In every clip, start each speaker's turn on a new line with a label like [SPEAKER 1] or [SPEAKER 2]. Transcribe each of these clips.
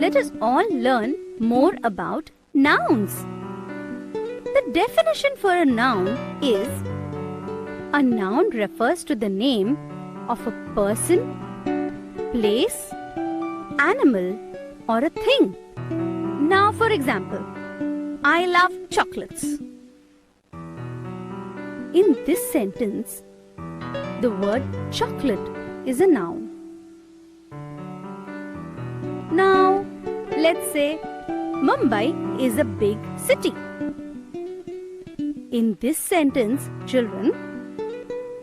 [SPEAKER 1] let us all learn more about nouns. The definition for a noun is: a noun refers to the name of a person, place, animal, or a thing. Now, for example, I love chocolates. In this sentence, the word chocolate is a noun. Now, let's say Mumbai is a big city. In this sentence, children,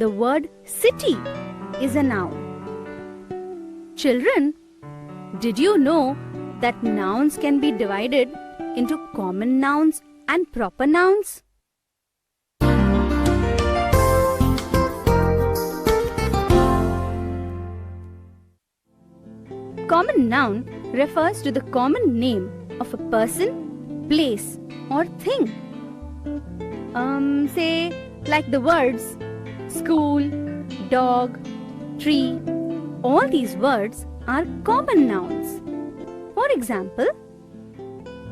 [SPEAKER 1] the word city is a noun. Children, did you know that nouns can be divided into common nouns and proper nouns? Common noun refers to the common name of a person, place, or thing. Say, like the words school, dog, tree. All these words are common nouns. For example,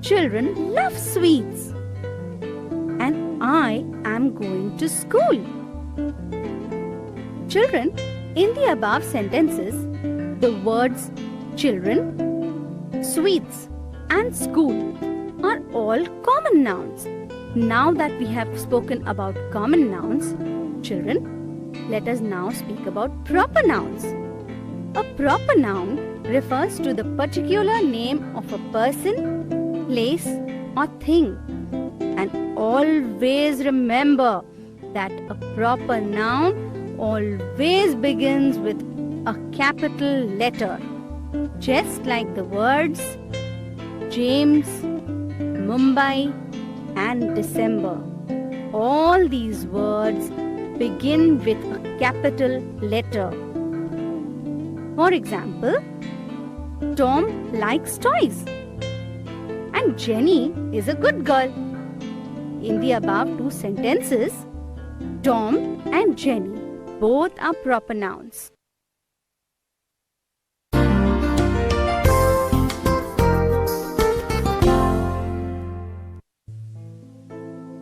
[SPEAKER 1] children love sweets, and I am going to school. Children, in the above sentences, the words children, sweets, and school are all common nouns. Now that we have spoken about common nouns, children, let us now speak about proper nouns. A proper noun refers to the particular name of a person, place, or thing. And always remember that a proper noun always begins with a capital letter. Just like the words James, Mumbai, and December. All these words begin with a capital letter. For example, Tom likes toys, and Jenny is a good girl. In the above two sentences, Tom and Jenny both are proper nouns.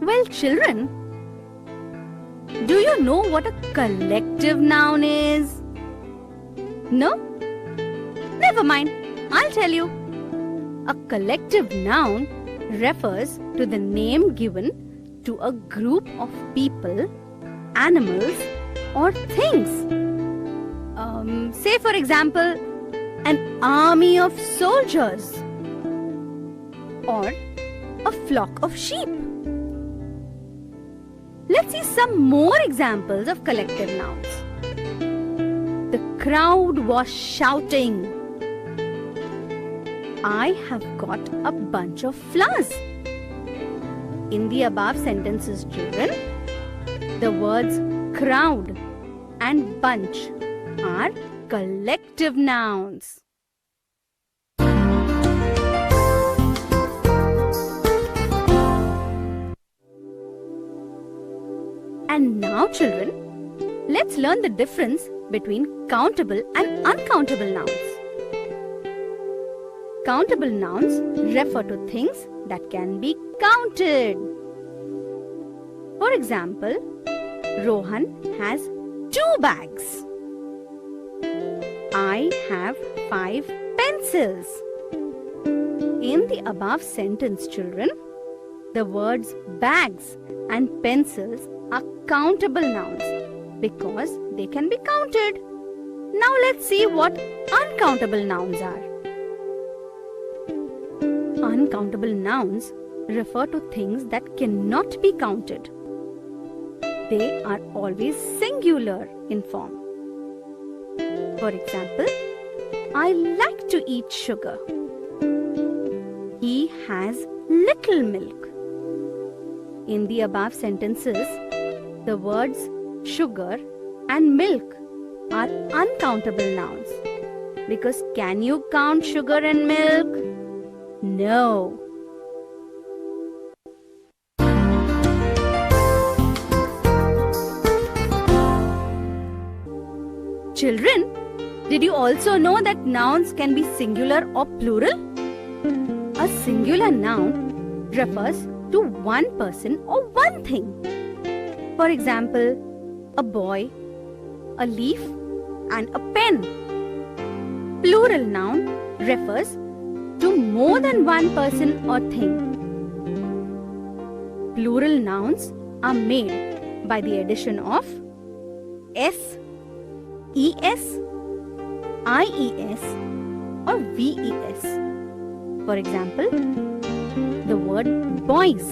[SPEAKER 1] Well, children, do you know what a collective noun is? No? Never mind, I'll tell you. A collective noun refers to the name given to a group of people, animals, or things. Say, for example, an army of soldiers or a flock of sheep. Let's see some more examples of collective nouns. The crowd was shouting, I have got a bunch of flowers. In the above sentences, children, the words crowd and bunch are collective nouns. And now, children, let's learn the difference between countable and uncountable nouns. Countable nouns refer to things that can be counted. For example, Rohan has 2 bags. I have 5 pencils. In the above sentence, children, the words bags and pencils are countable nouns because they can be counted. Now let's see what uncountable nouns are. Uncountable nouns refer to things that cannot be counted. They are always singular in form. For example, I like to eat sugar. He has little milk. In the above sentences, the words sugar and milk are uncountable nouns. Because can you count sugar and milk? No. Children, did you also know that nouns can be singular or plural? singular noun refers to one person or one thing. For example, a boy, a leaf, and a pen. Plural noun refers to more than one person or thing. Plural nouns are made by the addition of s, es, ies, or ves. For example, the word boys.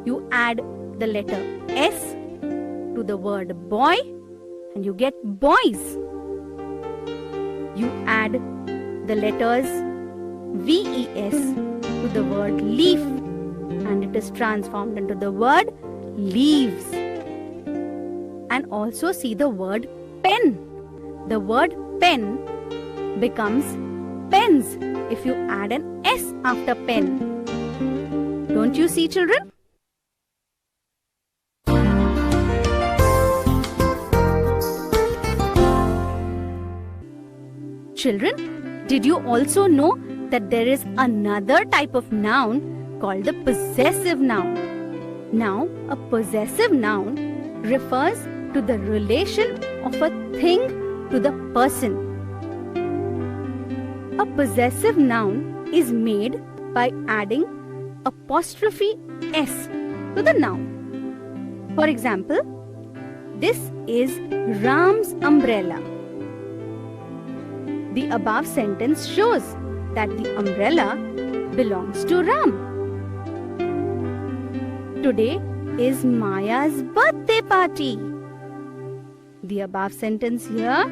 [SPEAKER 1] You add the letter s to the word boy and you get boys. You add the letters ves to the word leaf and it is transformed into the word leaves. And also see the word pen. The word pen becomes pens if you add an s after pen. Don't you see, children? Children, did you also know that there is another type of noun called the possessive noun? Now, a possessive noun refers to the relation of a thing to the person. A possessive noun is made by adding apostrophe s to the noun. For example, this is Ram's umbrella. The above sentence shows that the umbrella belongs to Ram. Today is Maya's birthday party. The above sentence here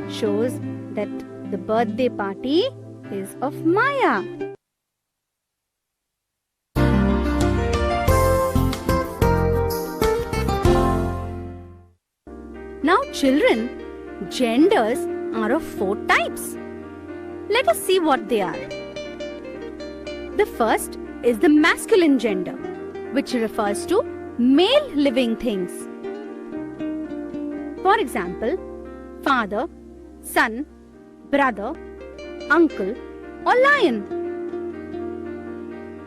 [SPEAKER 1] shows that the birthday party is of Maya. Now children, genders are of 4 types. Let us see what they are. The first is the masculine gender, which refers to male living things. For example, father, son, brother, uncle, or lion.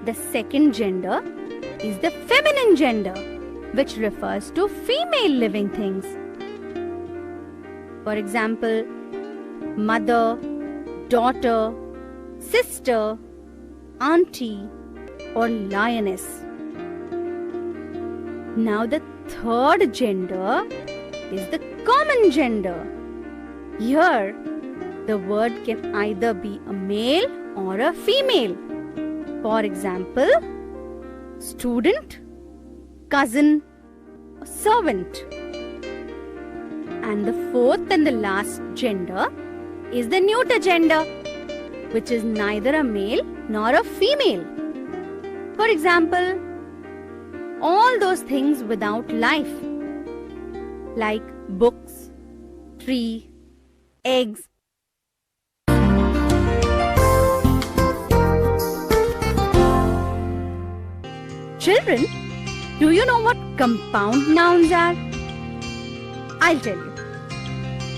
[SPEAKER 1] The second gender is the feminine gender, which refers to female living things. For example, mother, daughter, sister, auntie, or lioness. Now the third gender is the common gender. Here, the word can either be a male or a female. For example, student, cousin, or servant. And the fourth and the last gender is the neuter gender, which is neither a male nor a female. For example, all those things without life, like books, tree, eggs. Children, do you know what compound nouns are? I'll tell you.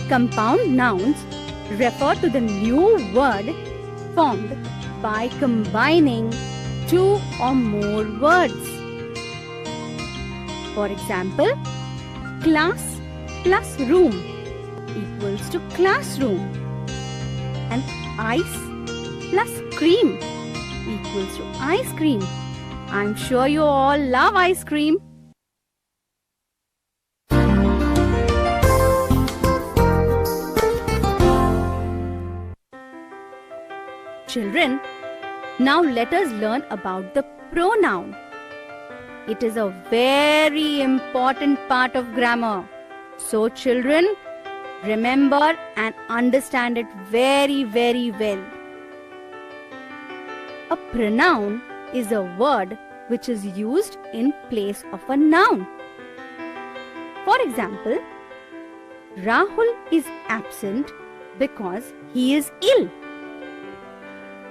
[SPEAKER 1] Compound nouns refer to the new word formed by combining 2 or more words. For example, class plus room equals to classroom, and ice plus cream equals to ice cream. I'm sure you all love ice cream. Children, now let us learn about the pronoun. It is a very important part of grammar. So children, remember and understand it very, very well. A pronoun is a word which is used in place of a noun. For example, Rahul is absent because he is ill.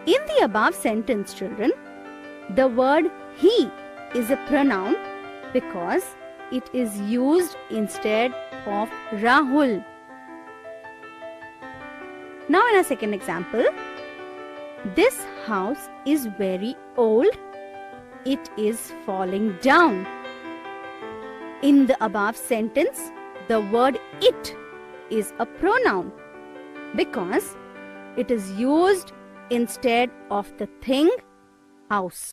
[SPEAKER 1] In the above sentence, children, the word he is a pronoun because it is used instead of Rahul. Now in our second example, This house is very old. It is falling down. In the above sentence, the word it is a pronoun because it is used instead of the thing house.